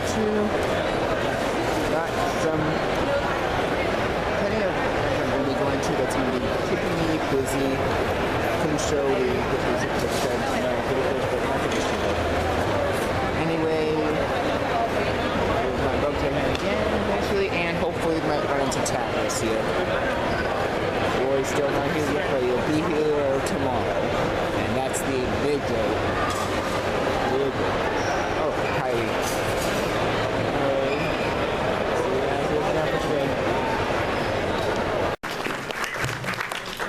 to. Got some plenty of things I'm going to be going to that's going to be keeping me busy. Couldn't show the music that said no videos, but nothing to show. Anyway, my boat to him again eventually, and hopefully might run into Tat this year. Or he's still not here yet, but he'll be here tomorrow. And that's the big day. Big day. Oh, Kylie. See you guys for today.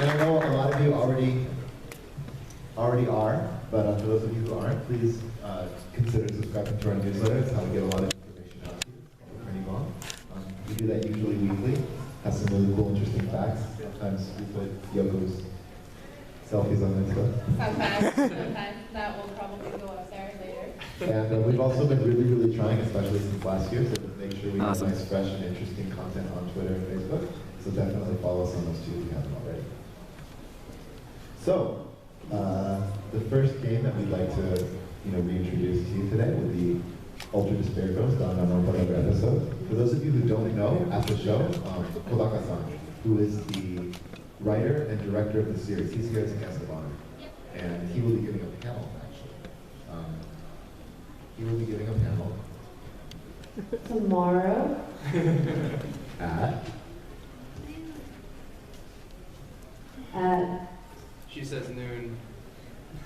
And I know a lot of you already are, but for those of you who aren't, please consider subscribing to our newsletter. It's how we get a lot of information out to you. It's called Pretty Long. We do that usually weekly. Has some really cool, interesting facts. Sometimes we put Yoko's selfies on Insta. Sometimes that will probably go up there later. And we've also been really trying, especially since last year, to make sure we have Awesome. nice, fresh, and interesting content on Twitter and Facebook. So definitely follow us on those two if you haven't already. So, the first game that we'd like to, reintroduce to you today would be Ultra Despair Ghost on another episode. For those of you who don't know, at the show, Kodaka-san, who is the writer and director of the series, he's here as a guest of honor. And he will be giving a panel, actually. He will be giving a panel Tomorrow? at She says noon.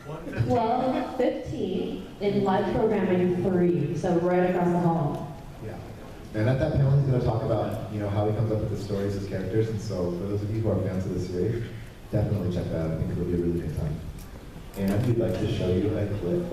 12:15 in live programming 3, so right across the hall. Yeah. And at that panel, he's going to talk about, how he comes up with the stories, his characters. And so for those of you who are fans of the series, definitely check that out. I think it'll be a really good time. And we'd like to show you a clip.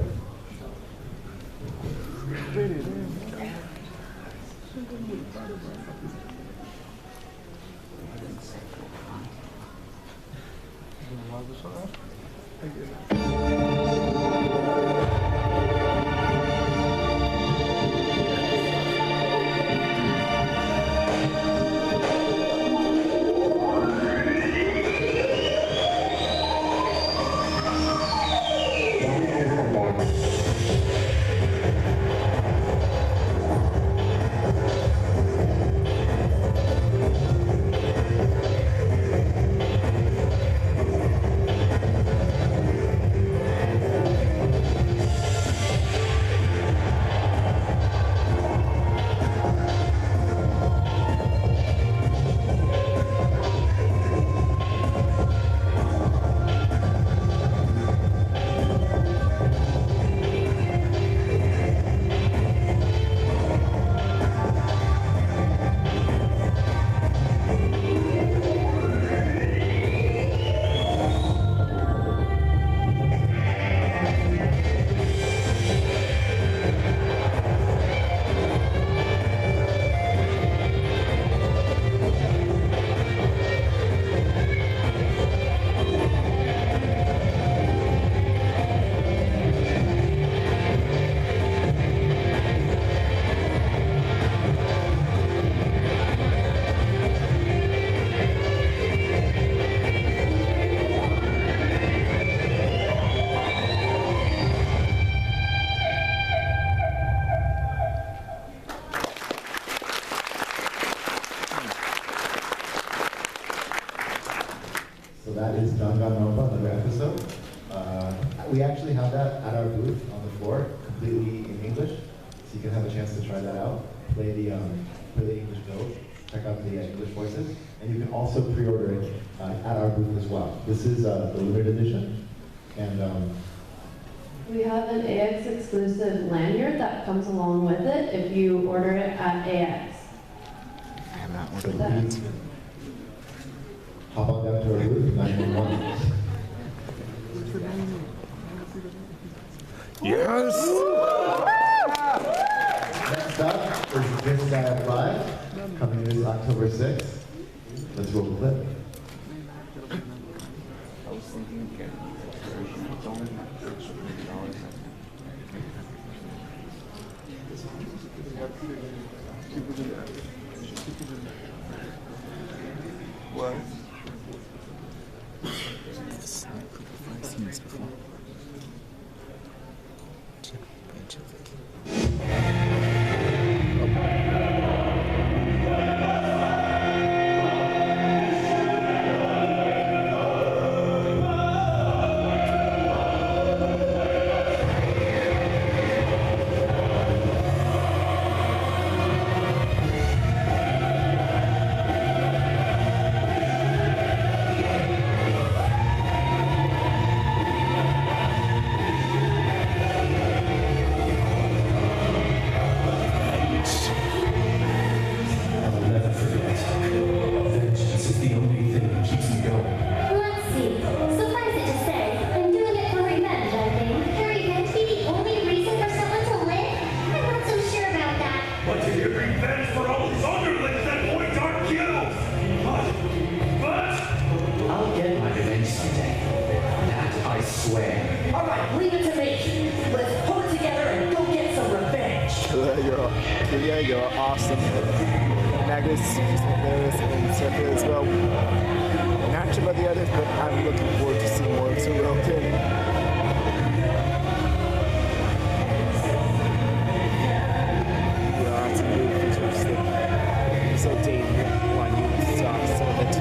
So that is Danganronpa, another episode. We actually have that at our booth on the floor, completely in English, so you can have a chance to try that out. Play the English build, check out the English voices, and you can also pre-order it at our booth as well. This is the limited edition, and We have an AX exclusive lanyard that comes along with it if you order it at AX. I have not so ordered that. please hop on down to our booth, 911. Yes! Next up is This Live, coming this October 6th. Let's roll the clip. I was thinking of getting the version. It's only $6 What? I've seen this before. Check page. you're awesome. Magnus is hilarious and Surfer as well. Not sure about the others, but I'm looking forward to seeing more of Surokin. Lots of new features that so dated when you saw some of it.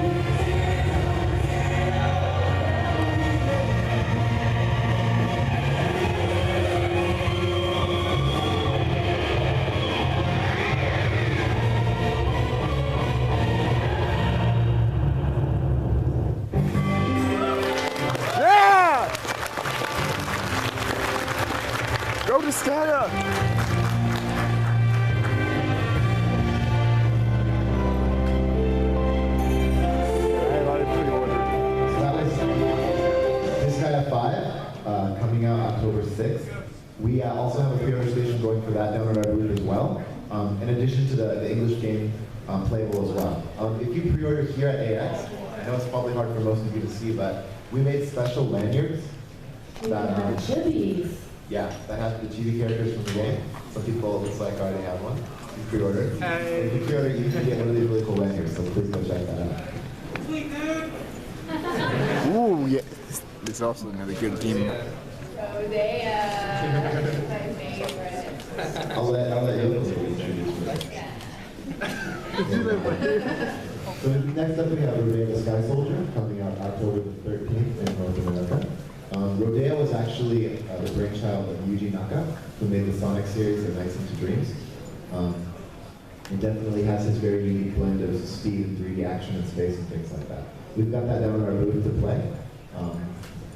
Go to Stella! Coming out October 6th. We also have a pre-order station going for that down at our booth as well, in addition to the English game playable as well. If you pre-order here at AX, I know it's probably hard for most of you to see, but we made special lanyards that chibis. Yeah, that have the chibi characters from the game. Some people, it looks like, already have one. You pre-order. If you pre-order, you can get one of these really cool lanyards, so please go check that out. Sweet dude! Ooh, yeah. This is also another good game. Rodea, my favorite. I'll let you introduce me. So next up we have Rodea the Sky Soldier, coming out October the 13th in North America. Rodea was actually the brainchild of Yuji Naka, who made the Sonic series and Nights into Dreams. It definitely has his very unique blend of speed and 3D action and space and things like that. We've got that down in our booth to play.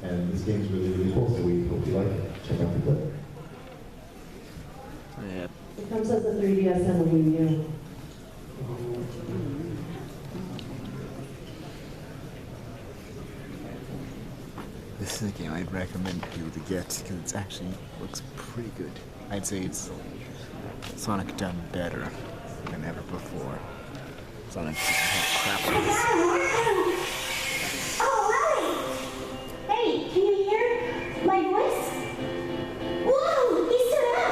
And this game's really, really cool, so we hope you like it. Check out the clip. Yeah. It comes as a 3DS and a Wii U. This is a game I'd recommend people to get because it actually looks pretty good. I'd say it's Sonic done better than ever before. Sonic crap on this. Hey, can you hear my voice? Whoa, he stood up!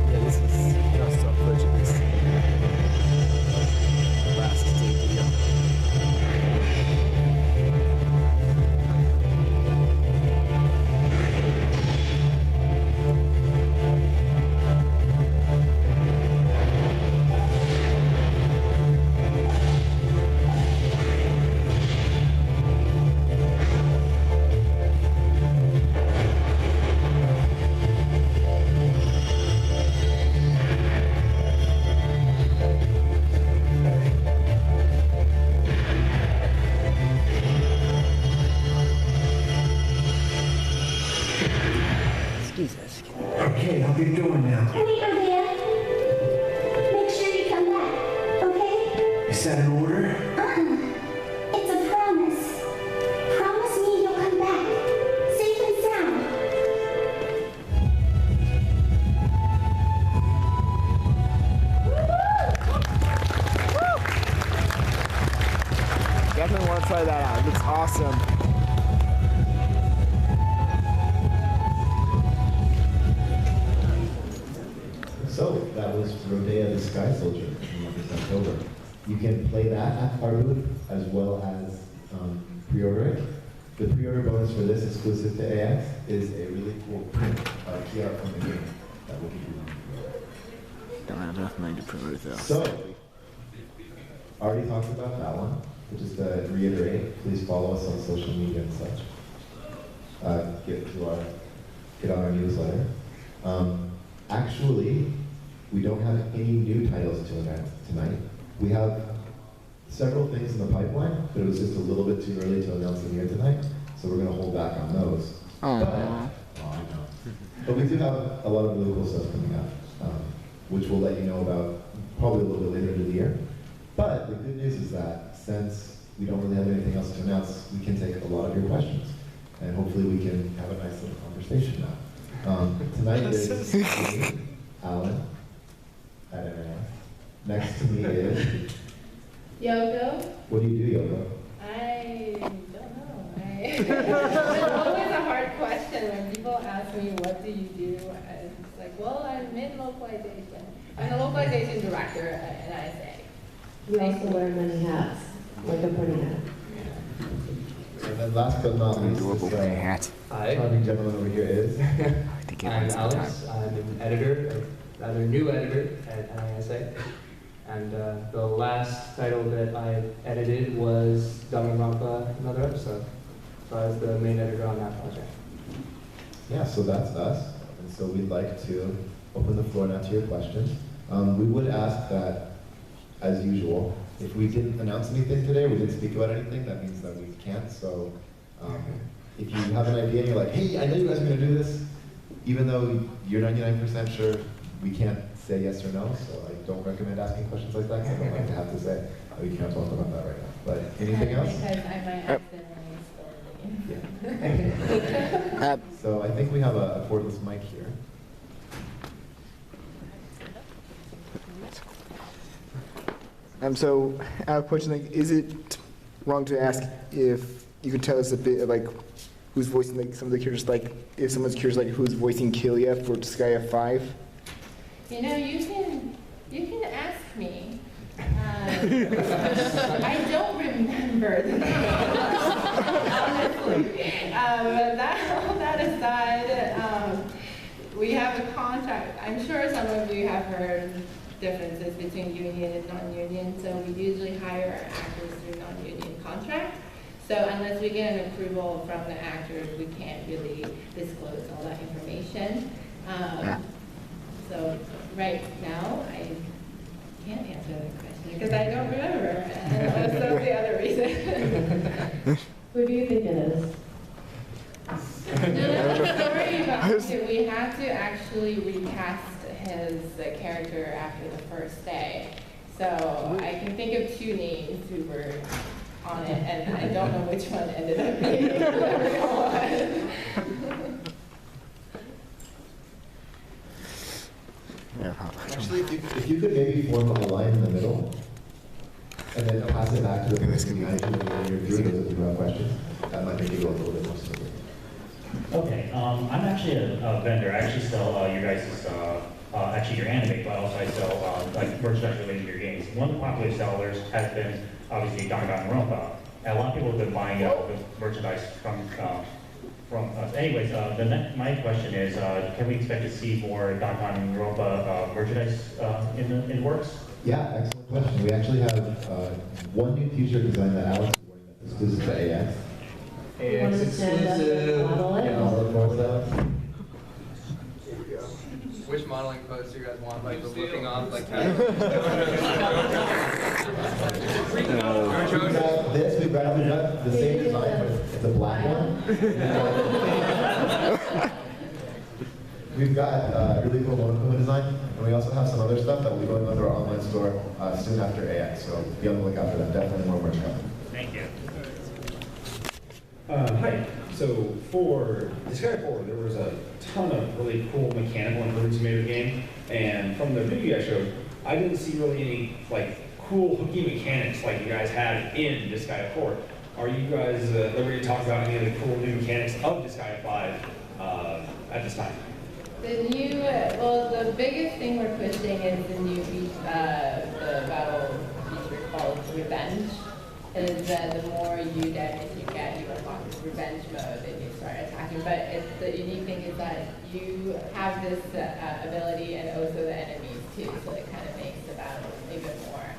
Yeah, this is just so prejudice. Last day video. Jesus. Okay, how you doing now? Wait, Rodea. Make sure you come back, okay? Is that an order? It's a promise. Promise me you'll come back, safe and sound. Definitely want to try that out. It looks awesome. So that was Rodea the Sky Soldier in October. You can play that at our booth as well as pre-order it. The pre-order bonus for this, exclusive to AX, is a really cool print key art from the game that will give you. Don't have enough money to pre-order though. So, already talked about that one, but just to reiterate, please follow us on social media and such. Get on our newsletter. Actually, we don't have any new titles to announce tonight. We have several things in the pipeline, but it was just a little bit too early to announce them here tonight, so we're going to hold back on those. Aww. I know. But we do have a lot of really cool stuff coming out, which we'll let you know about probably a little bit later in the year. But the good news is that since we don't really have anything else to announce, we can take a lot of your questions. and hopefully we can have a nice little conversation now. Tonight is me, Alan, at NIS. Next to me is... Yoko? What do you do, Yoko? I don't know. It's always a hard question when people ask me, what do you do? And it's like, well, I'm in localization. I'm the localization director at NISA. You also wear many hats, like a pretty hat. And then last but not least, Adorable this hat. Hi, charming gentleman over here is... I think it I'm runs the time. Alex. I'm an editor, a rather new editor at NISA. And the last title that I edited was Danganronpa, another episode. So I was the main editor on that project. Yeah, so that's us. And so we'd like to open the floor now to your questions. We would ask that, as usual, if we didn't announce anything today, or we didn't speak about anything, that means that we can't. So if you have an idea and you're like, hey, I know you guys are going to do this, even though you're 99% sure, we can't say yes or no. So I don't recommend asking questions like that, because I don't like to have to say, oh, you can't talk about that right now. But anything else? Because I might accidentally spill it. So I think we have a cordless mic here. So I have a question, like, is it wrong to ask if you could tell us a bit of, like, who's voicing, like, some of the characters, like, if someone's curious, like, who's voicing Killia for Disgaea 5? You know, you can ask me. I don't remember the name, honestly. But all that aside, we have a contract. I'm sure some of you have heard differences between union and non-union, so we usually hire actors through non-union contract. So unless we get an approval from the actors, we can't really disclose all that information. So right now, I can't answer the question because I don't remember, and that's the other reason. Who do you think it is? No, sorry about it. We had to actually recast his character after the first day. So I can think of 2 names who were on it, and I don't know which one ended up being everyone. Actually, if you could maybe form a line in the middle, and then pass it back to the person behind you when you're viewing those if you have questions, that might make it go a little bit more smoothly. Okay, I'm actually a vendor. I actually sell your guys' actually your anime, but also I sell like merchandise related to your games. One of the popular sellers has been obviously Danganronpa, and a lot of people have been buying the merchandise from us. Anyways, my question is, can we expect to see more Danganronpa merchandise in the works? Yeah, excellent question. We actually have one new t-shirt design that Alex is wearing that's exclusive to AX. You want AX to stand up and exclusive. model it? Yeah. All of course, Alex. Which modeling pose do you guys want? Like the looking off, like We've got this, we've got the same design, but it's a black one. We've got really cool Monokuma design, and we also have some other stuff that will be going onto our online store soon after AX, so be on the lookout for that. Definitely more merch coming. Thank you. Hi. So for Disgaea 4, there was a ton of really cool mechanical improvements made to the game, and from the video you guys showed, I didn't see really any like cool hooky mechanics like you guys had in Disgaea 4. Are you guys liberty to talk about any of the cool new mechanics of Disgaea 5 at this time? The new, well, the biggest thing we're pushing is the new the battle feature called Revenge. Is that the more you damage you get, you unlock this revenge mode and you start attacking. But the unique thing is that you have this ability and also the enemies too, so it kind of makes the battle even more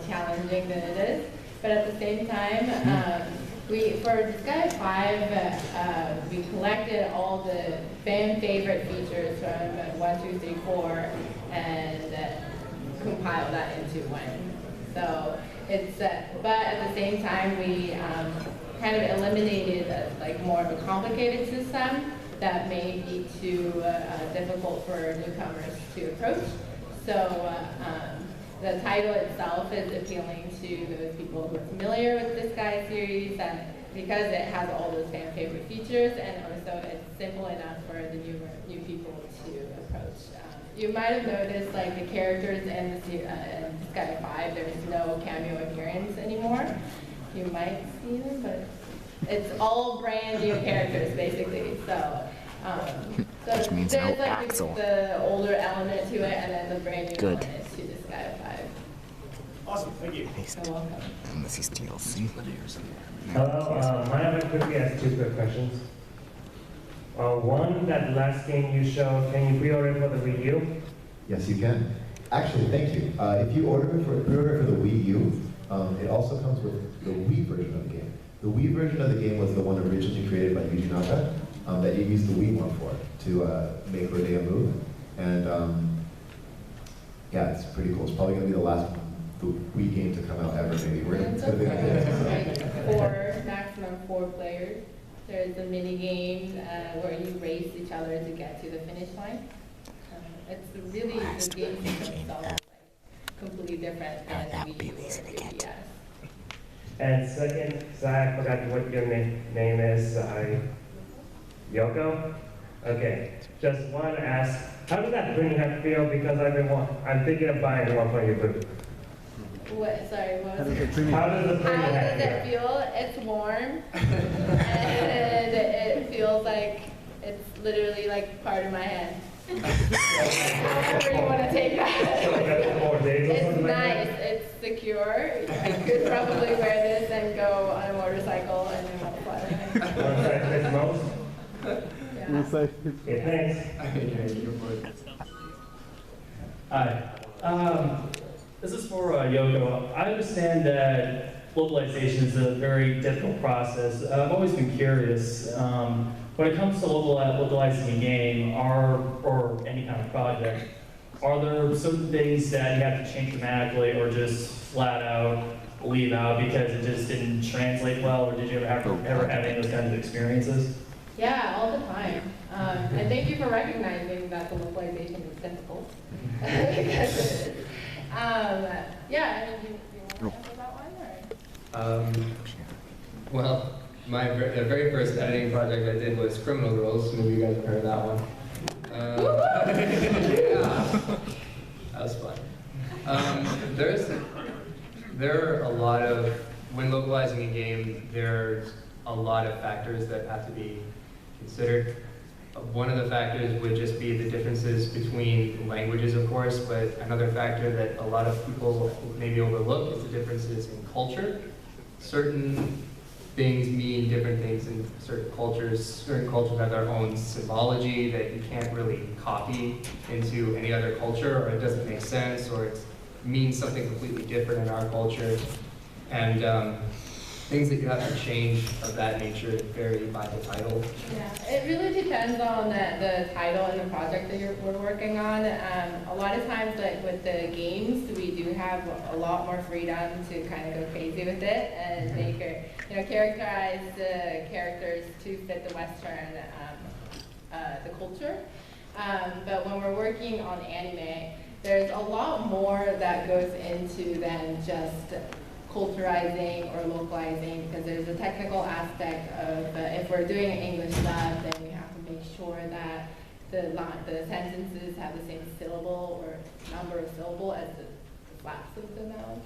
challenging than it is. But at the same time, for Disgaea 5, we collected all the fan favorite features from 1, 2, 3, 4 and compiled that into one. So it's, but at the same time, we kind of eliminated like more of a complicated system that may be too difficult for newcomers to approach. So the title itself is appealing to those people who are familiar with this Disgaea series, and because it has all those fan favorite characters, and also it's simple enough for the new people to approach. You might have noticed like the characters in Sky 5, there's no cameo appearance anymore. You might see them, but it's all brand new characters basically. So, Which means there's no like Axel. the older element to it, and then the brand new Good. element to the Sky 5. Awesome, thank you. You're welcome. Unless he steals. See? Hello, I quickly ask 2 quick questions. One, that last game you showed, can you pre-order for the Wii U? Yes, you can. Actually, thank you. If you pre-order for the Wii U, it also comes with the Wii version of the game. The Wii version of the game was the one originally created by Yuji Naka that you used the Wii one for to make Rodea move. And yeah, it's pretty cool. It's probably going to be the last Wii game to come out ever, maybe. It's going to be Like maximum 4 players. There's a mini game where you race each other to get to the finish line. It's really, the game itself is like completely different than that would be Wii U or easy to get. 3DS. And second, I forgot what your name is, Yoko? Okay, just want to ask, how does that printing hat feel? Because I'm thinking of buying one for your booth. What, sorry, what was it? How does the How printing does hat it feel? feel? It's warm. And it feels like it's literally like part of my hand. However you want to take that. Like a 4 days or It's something like nice, that? it's secure. I could probably wear this and go on a motorcycle and then have fun. One size fits most? Yeah. Okay, thanks. Hi. This is for Yoko. I understand that localization is a very difficult process. I've always been curious. When it comes to localizing a game or any kind of project, are there certain things that you have to change dramatically or just flat out leave out because it just didn't translate well, or did you ever have any of those kinds of experiences? Yeah, all the time. And thank you for recognizing that the localization is difficult. Because it is. Yeah, I mean, do you want to answer that one? Or? Well, the very first editing project I did was Criminal Girls. Maybe you guys have heard of that one. Yeah, that was fun. There are a lot of, when localizing a game, there's a lot of factors that have to be considered. One of the factors would just be the differences between languages, of course, but another factor that a lot of people maybe overlook is the differences in culture. Certain things mean different things in certain cultures. Certain cultures have their own symbology that you can't really copy into any other culture, or it doesn't make sense, or it means something completely different in our culture. And things that you have to change of that nature vary by the title. Yeah, it really depends on the title and the project that we're working on. A lot of times, like with the games, we do have a lot more freedom to kind of go crazy with it and make it, characterize the characters to fit the Western, the culture. But when we're working on anime, there's a lot more that goes into than just culturizing or localizing, because there's a technical aspect of if we're doing English dub, then we have to make sure that the sentences have the same syllable or number of syllable as the flaps of the mouth.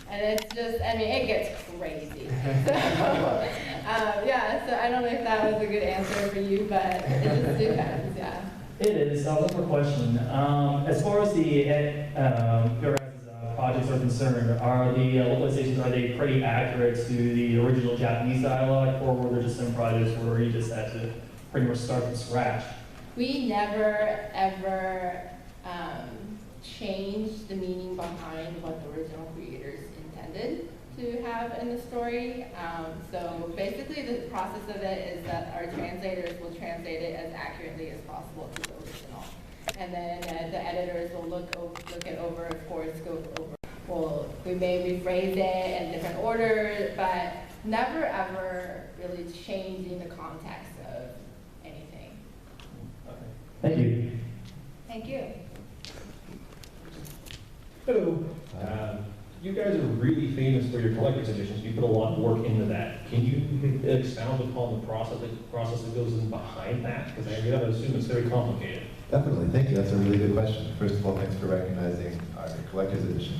And it's just, I mean, it gets crazy. So, yeah, so I don't know if that was a good answer for you, but it just depends, yeah. It is. One more question. As far as the your guys' projects are concerned, are the localizations, are they pretty accurate to the original Japanese dialogue, or were there just some projects where you just had to pretty much start from scratch? We never, ever changed the meaning behind what the original creators intended to have in the story. So basically the process of it is that our translators will translate it as accurately as possible to the original. And then the editors will look it over, of course, go over. Well, we may rephrase it in different order, but never ever really changing the context of anything. Okay. Thank you. Thank you. Hello. You guys are really famous for your collector's editions. You put a lot of work into that. Can you expound upon the process that goes in behind that? Because I gotta assume it's very complicated. Definitely, thank you. That's a really good question. First of all, thanks for recognizing our collector's edition.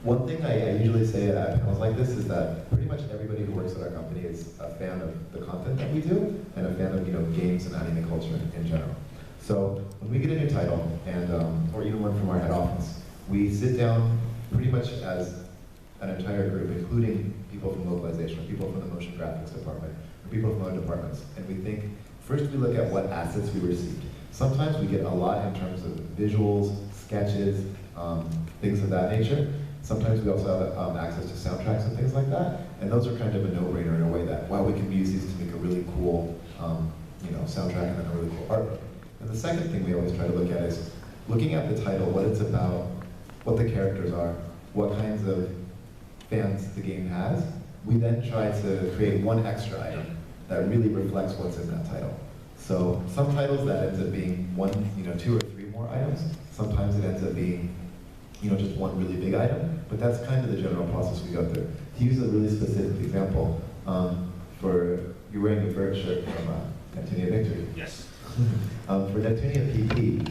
One thing I usually say at panels like this is that pretty much everybody who works at our company is a fan of the content that we do and a fan of games and anime culture in general. So when we get a new title, and or even one from our head office, we sit down pretty much as an entire group, including people from localization, or people from the motion graphics department, or people from other departments, and we think, first we look at what assets we received. Sometimes we get a lot in terms of visuals, sketches, things of that nature. Sometimes we also have access to soundtracks and things like that, and those are kind of a no-brainer in a way that, wow, we can use these to make a really cool soundtrack and then a really cool artwork. And the second thing we always try to look at is looking at the title, what it's about, what the characters are, what kinds of fans the game has. We then try to create one extra item that really reflects what's in that title. So some titles that ends up being one, 2 or 3 more items. Sometimes it ends up being just one really big item, but that's kind of the general process we go through. To use a really specific example, you're wearing the bird shirt from Neptunia Victory. Yes. For Neptunia PP,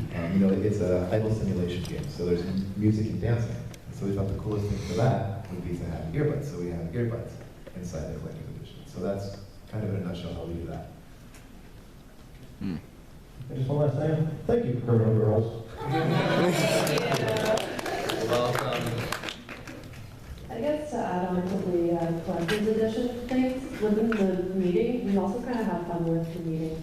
it's an idle simulation game, so there's music and dancing. So we thought the coolest thing for that would be to have earbuds, so we have earbuds inside the collector's edition. So that's kind of in a nutshell how we do that. Just one last thing. Thank you, Criminal Girls. Welcome. I guess to add on to the collector's edition things, within the meeting, we also kind of have fun with the meeting.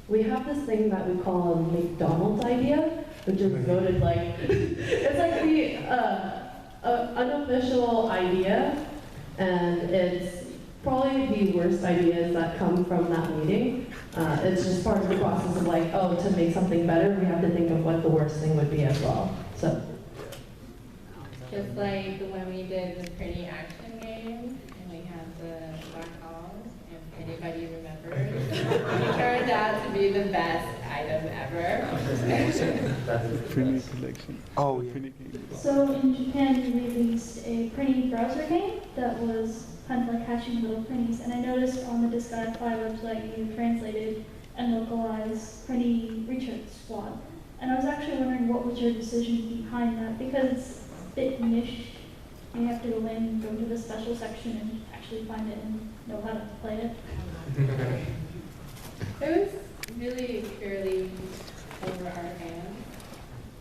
We have this thing that we call a McDonald's idea, which is voted like, it's like the unofficial idea, and it's probably the worst ideas that come from that meeting. It's just part of the process of like, oh, to make something better, we have to think of what the worst thing would be as well. So. Just like when we did the pretty action game, and we had the black dolls, if anybody remembers, it turned out to be the best item ever. Pretty collection. Oh, yeah. So in Japan, you released a pretty browser game that was kind of like hatching little printies, and I noticed on the Disguise Fly website you translated and localized Pretty Research Squad. And I was actually wondering what was your decision behind that, because it's a bit niche. You have to go in, go to the special section, and actually find it and know how to play it. It was really purely for our fans,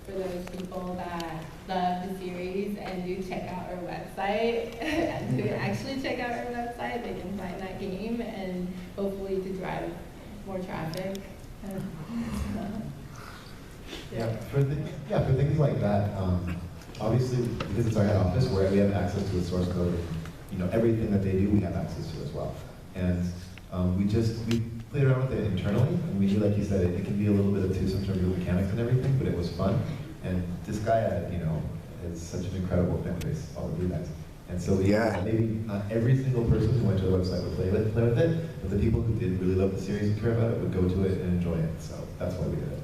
for those people that love the series and do check out our website, and to actually check out our website, they can find that game and hopefully to drive more traffic. For things like that, obviously because it's our head office where we have access to the source code, everything that they do we have access to as well. And we played around with it internally, and we knew, like you said, it can be a little bit obtuse in terms of the mechanics and everything, but it was fun. And this guy, is such an incredible fan base, all of you guys. And so maybe not every single person who went to the website would play with it, but the people who did really love the series and care about it would go to it and enjoy it. So that's why we did it.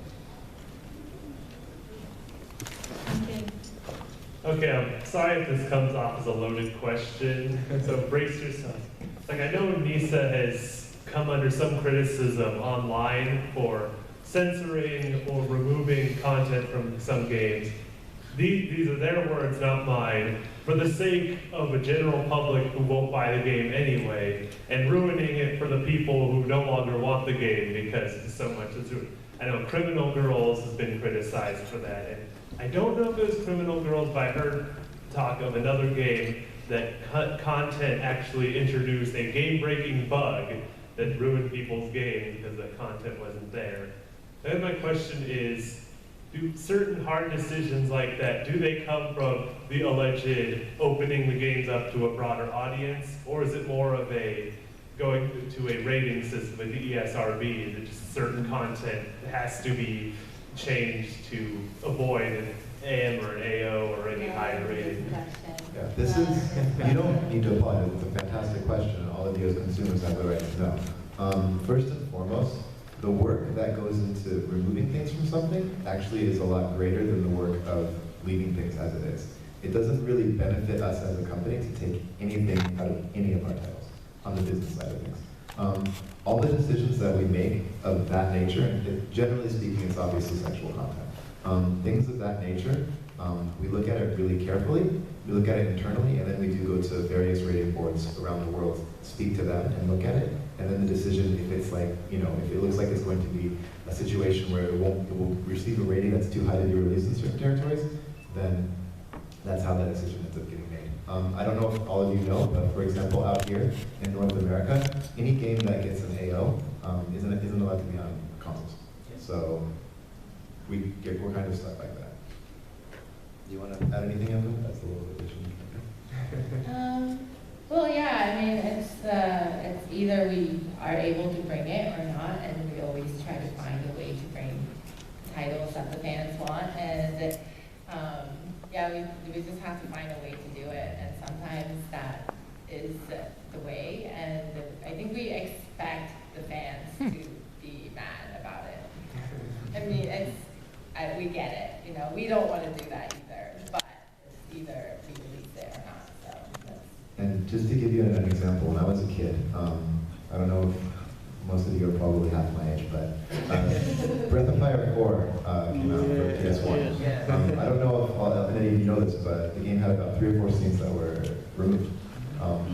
Okay, I'm sorry if this comes off as a loaded question, so brace yourself. I know NISA has come under some criticism online for censoring or removing content from some games. These are their words, not mine. For the sake of a general public who won't buy the game anyway, and ruining it for the people who no longer want the game because so much is ruined. I know Criminal Girls has been criticized for that, and I don't know if it was Criminal Girls, but I heard talk of another game that content actually introduced a game-breaking bug that ruined people's games because the content wasn't there. Then my question is, do certain hard decisions like that, do they come from the alleged opening the games up to a broader audience, or is it more of a going to a rating system, like the ESRB, that just certain content has to be changed to avoid an AM or an AO or any higher rating? Yeah, you don't need to apply it. It's a fantastic question, and all of you as consumers have the right to know. First and foremost, the work that goes into removing things from something actually is a lot greater than the work of leaving things as it is. it doesn't really benefit us as a company to take anything out of any of our titles on the business side of things. All the decisions that we make of that nature, and generally speaking, it's obviously sexual content. Things of that nature, we look at it really carefully, we look at it internally, and then we do go to various rating boards around the world, speak to them and look at it, and then the decision, if it's like, you know, if it looks like it's going to be a situation where it will receive a rating that's too high to be released in certain territories, then that's how that decision ends up getting made. I don't know if all of you know, but for example, out here in North America, any game that gets an AO isn't allowed to be on consoles. So we're kind of stuck like that. Do you want to add anything else? That's a little bit Well, yeah, I mean, it's either we are able to bring it or not, and we always try to find a way to bring titles that the fans want, and yeah, we just have to find a way to do it, and sometimes that is the way, and I think we expect the fans to be mad about it. I mean, we get it, you know, we don't want to do that either, but it's either we release it or not, so that's... And just to give you an example, when I was a kid, I don't know if most of you are probably half my age, but Breath of Fire 4 came out for PS1. I don't know if any of you know this, but the game had about 3 or 4 scenes that were removed.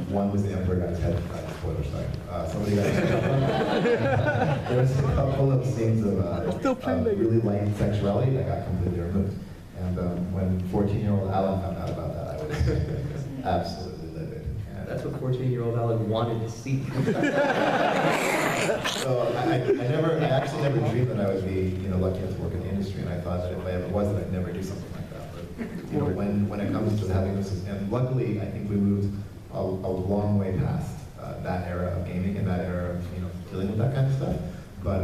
One was the Emperor got his head fried, spoiler, sorry. Somebody got his head There was a couple of scenes of really light sexuality that got completely removed. And when 14-year-old Alan found out about that, I was absolutely livid. That's what 14-year-old Alan wanted to see. So I actually never dreamed that I would be, you know, lucky enough to work in the industry, and I thought that if I ever was, that I'd never do something like that. But you know, when it comes to having this, and luckily I think we moved a long way past that era of gaming and that era of, you know, dealing with that kind of stuff. But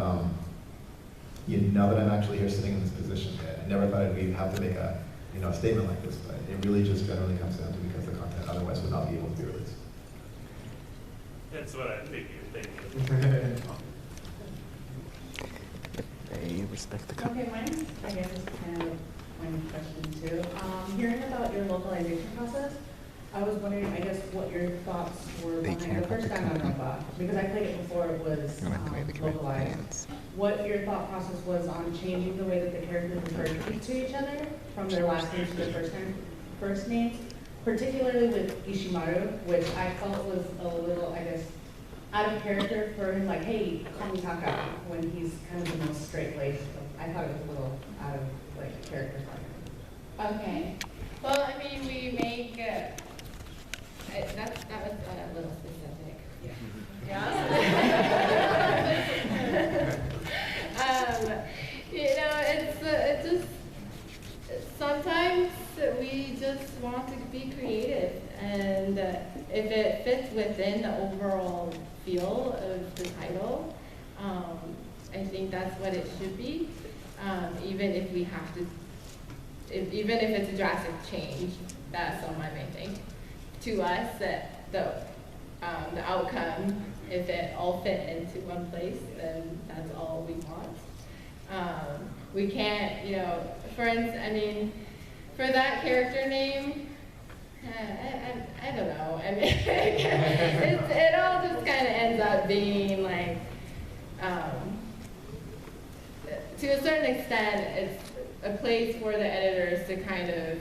now that I'm actually here sitting in this position, I never thought I'd have to make a, you know, a statement like this, but it really just generally comes down to because the content otherwise would not be able to be released. That's what I figured. Thank you. They respect the company. Okay, mine, I guess, is kind of my question too. Hearing about your localization process, I was wondering, I guess, what your thoughts were behind the first Danganronpa, because I played it before it was localized. What your thought process was on changing the way that the characters referred to each other from their last names to their first names, particularly with Ishimaru, which I felt was a little, I guess, out of character for him, like, hey, call me Taka, when he's kind of the most straight-laced. I thought it was a little out of, like, character for him. Okay. Well, I mean, we make, that was a little specific. Yeah. You know, it's just, sometimes we just want to be creative, and if it fits within the overall feel of the title, I think that's what it should be, even if we have to, even if it's a drastic change, that's all I may think. To us, that the outcome, if it all fit into one place, then that's all we want. We can't, you know, for instance, I mean, for that character name, I don't know. I mean, it all just kind of ends up being like, to a certain extent, it's a place for the editors to kind of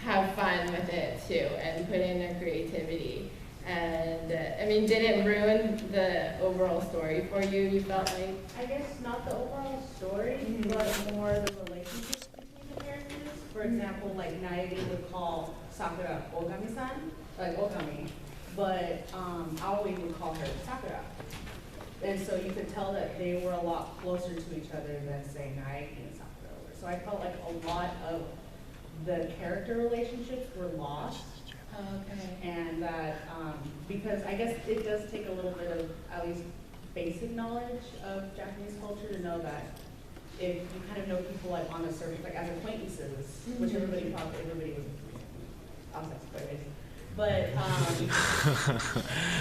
have fun with it too, and put in their creativity. And I mean, did it ruin the overall story for you? You felt like? I guess not the overall story, but more the relationships between the characters. For example, like Naegi would call Sakura Ogami-san, like Ogami, but Aoi would call her Sakura. And so you could tell that they were a lot closer to each other than, say, Naegi and Sakura were. So I felt like a lot of the character relationships were lost. Okay. And that, because I guess it does take a little bit of at least basic knowledge of Japanese culture to know that if you kind of know people like on a surface, like as acquaintances, which everybody was, outside spoilers. But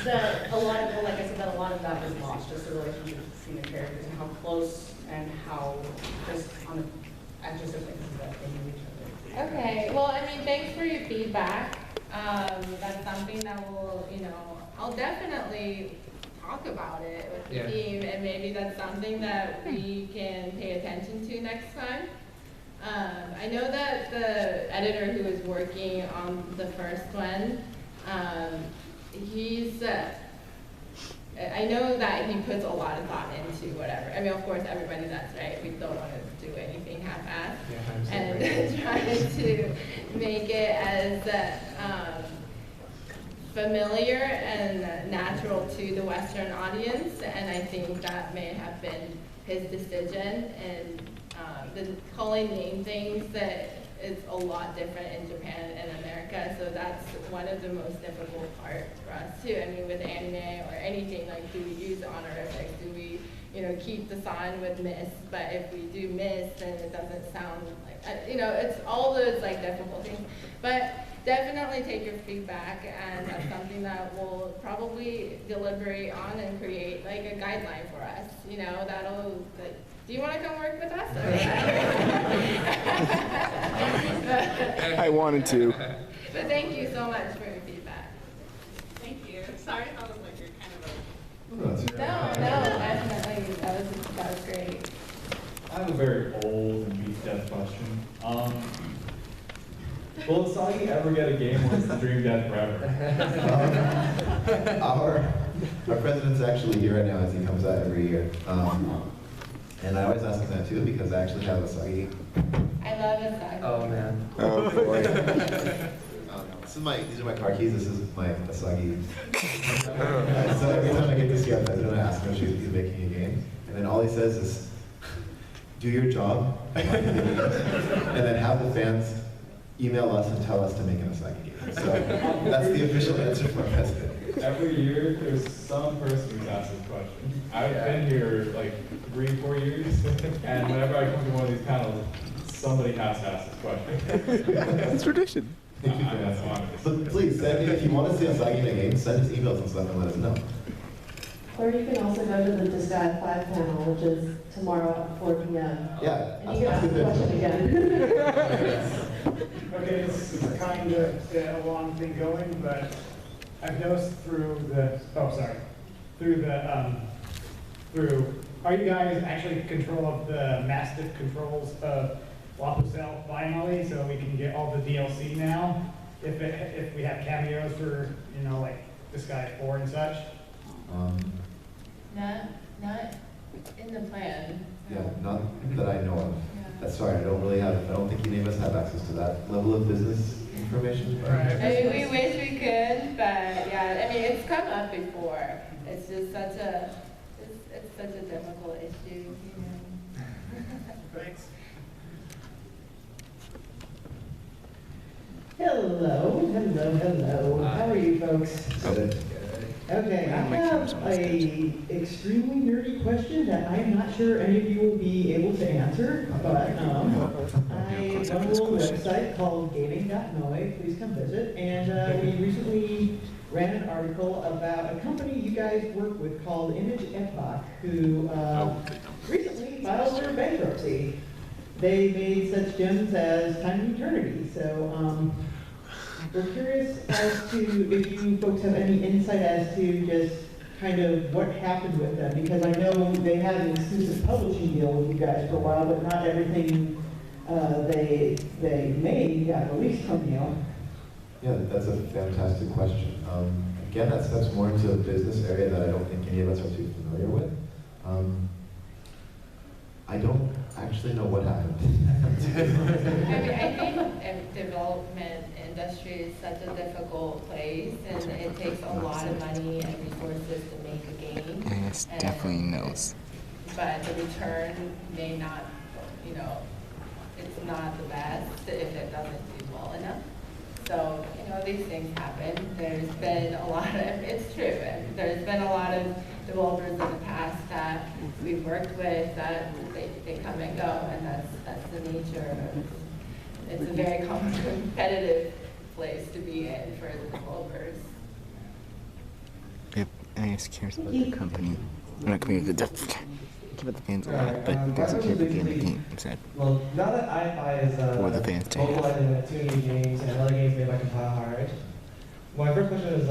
that a lot of, like I said, that a lot of that was lost, just the relationship between the characters and how close and how just on a, as just acquaintances that they knew each other. Okay, well, I mean, thanks for your feedback. That's something that will, I'll definitely talk about it with the team, and maybe that's something that we can pay attention to next time. I know that the editor who is working on the first one, I know that he puts a lot of thought into whatever. I mean, of course, everybody does, right? We don't want to do anything half-assed. And trying to make it as familiar and natural to the Western audience. And I think that may have been his decision. And the calling name things that is a lot different in Japan and America, so that's one of the most difficult parts for us too. I mean, with anime or anything, like, do we use honorifics? Do we, keep the sign with miss? But if we do miss, then it doesn't sound like, it's all those like difficult things. But definitely take your feedback, and that's something that we'll probably deliberate on and create like a guideline for us. That'll like. Do you want to come work with us? I wanted to. But thank you so much for your feedback. Thank you. Sorry if I was like you're kind of No, definitely. That was great. I have a very old and beat death question. Will Asagi ever get a game where it's the dream death forever? Our president's actually here right now as he comes out every year. And I always ask him that too because I actually have Asagi. I love Asagi. Oh man. Oh boy. These are my car keys. This is my Asagi. So every time I get to see our president, I ask him if he's making a game, and then all he says is, "Do your job," and then have the fans email us and tell us to make an Asagi game. So that's the official answer from our president. Every year, there's some person who's asked this question. I've been here like 3 or 4 years, and whenever I come to one of these panels, somebody has to ask this question. It's tradition. Thank you for asking. But please, if you want to see Asagi in a game, send us emails and stuff and let us know. Or you can also go to the Disguise 5 panel, which is tomorrow at 4 p.m. Yeah. And you can ask the question again. Okay, this is kind of a long thing going, but I've noticed through, are you guys actually in control of the massive controls of Wapusel finally, so we can get all the DLC now? If we have cameos for, like Disguise 4 and such? Not in the plan. Yeah, not that I know of. That's sorry, I don't think any of us have access to that level of business information. I mean, we wish we could, but yeah, I mean, it's come up before. It's just such a difficult issue, Thanks. Hello. How are you folks? Good. Okay, I have a extremely nerdy question that I'm not sure any of you will be able to answer, but I run a little website called gaming.noi, please come visit, and we recently ran an article about a company you guys work with called Image Epoch, who recently filed their bankruptcy. They made such gems as Time and Eternity, so we're curious as to if you folks have any insight as to just kind of what happened with them, because I know they had an exclusive publishing deal with you guys for a while, but not everything they made got released from you. Yeah, that's a fantastic question. Again, that steps more into a business area that I don't think any of us are too familiar with. I don't actually know what happened. I mean, I think development industry is such a difficult place, and it takes a lot of money and resources to make a game. Yes, definitely knows. But the return may not, it's not the best if it doesn't do well enough. So, these things happen. There's been a lot of, it's true, and there's been a lot of developers in the past that we've worked with that they come and go, and that's the nature of it. It's a very competitive place to be in for the developers. Yep, and IS cares about the company. I'm not going to care about the fans a lot, but doesn't care about the end of the game instead. Well, now that IFI is Or the fans take it. localizing Neptunia games and other games made by Compile Hard, my first question is,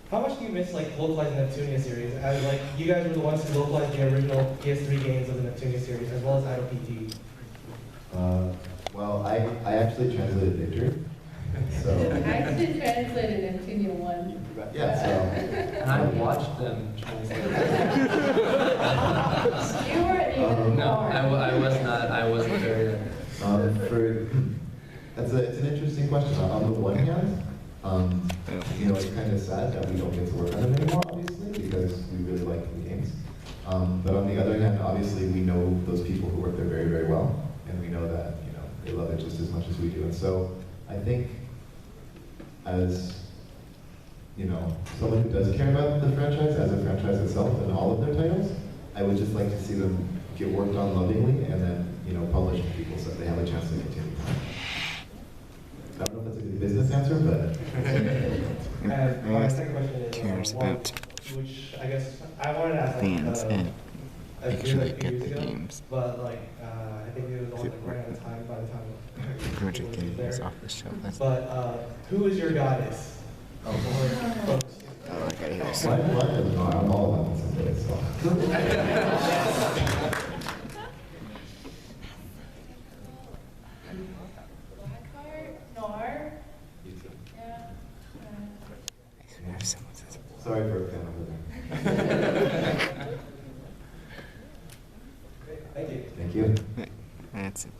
how much do you miss like localizing the Neptunia series? As like you guys were the ones who localized the original PS3 games of the Neptunia series, as well as Idle PT. Well, I actually translated Victor. So I actually translated Neptunia 1. yeah, so And I watched them translate. You weren't even No, born. I was not. I wasn't there. it's an interesting question. On the one hand, you know, it's kind of sad that we don't get to work on them anymore, obviously, because we really like the games. But on the other hand, obviously, we know those people who work there very, very well, and we know that, you know, they love it just as much as we do. And so I think as, you know, someone who does care about the franchise as a franchise itself and all of their titles, I would just like to see them get worked on lovingly and then, you know, published to people so that they have a chance to continue. I don't know if that's a good business answer, but... And my second question is, cares about which I guess I wanted to ask fans and actually a few get years the ago, games. But like, I think it was all like right out of time by the time Pretty much getting this off the show. That's But who is your goddess? oh, I gotta hear this. I'm all about this someday, so. Sorry for a fan over there. Thank you. Thank you. That's it.